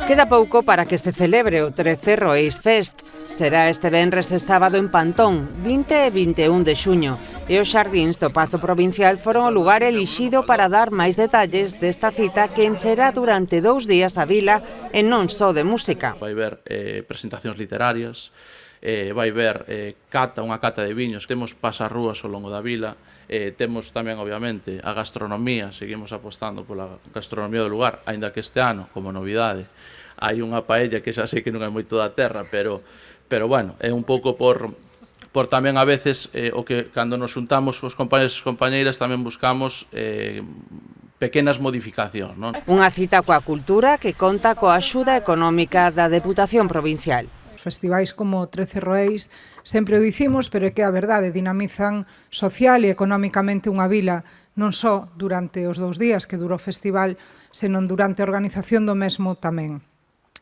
Queda pouco para que se celebre o 13 Roeis Fest. Será este venres e sábado en Pantón, 20 e 21 de xuño, e os xardíns do Pazo Provincial foron o lugar elixido para dar máis detalles desta cita que encherá durante 2 días a vila e non só de música. Vai ver presentacións literarias, vai ver unha cata de viños, temos pasarrúas ao longo da vila, temos tamén, obviamente, a gastronomía, seguimos apostando pola gastronomía do lugar, aínda que este ano, como novidade, hai unha paella que xa sei que non é moito da terra, pero bueno, é un pouco por tamén a veces o que cando nos juntamos os compañeros e compañeiras tamén buscamos pequenas modificacións, non? Unha cita coa cultura que conta coa axuda económica da Deputación Provincial. Festivais como 13 Roeis, sempre o dicimos, pero é que a verdade dinamizan social e económicamente unha vila, non só durante os 2 días que dura o festival, senón durante a organización do mesmo tamén.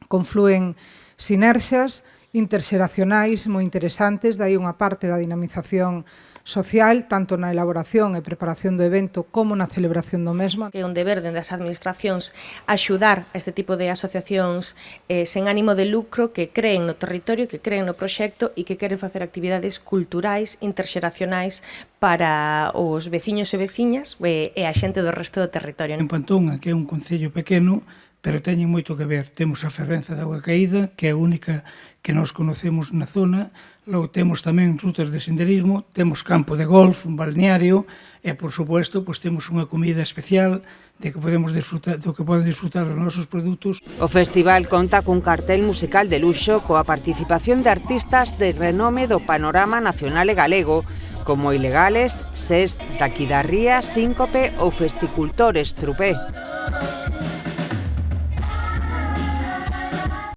Conflúen sinerxias interxeracionais moi interesantes, dai unha parte da dinamización social, tanto na elaboración e preparación do evento como na celebración do mesmo. É un deber dende as administracións axudar a este tipo de asociacións sen ánimo de lucro que creen no territorio, que creen no proxecto e que queren facer actividades culturais interxeracionais para os veciños e veciñas e a xente do resto do territorio. En Pantón, que é un concello pequeno, pero teñen moito que ver. Temos a Fervenza de Auga Caída, que é a única que nós conocemos na zona, logo temos tamén rutas de senderismo, temos campo de golf, un balneario, e, por suposto, pois temos unha comida especial do que poden disfrutar dos nosos produtos. O festival conta cun cartel musical de luxo coa participación de artistas de renome do panorama nacional e galego, como Ilegales, SES, Taquidarría, Síncope ou Festicultores Trupé.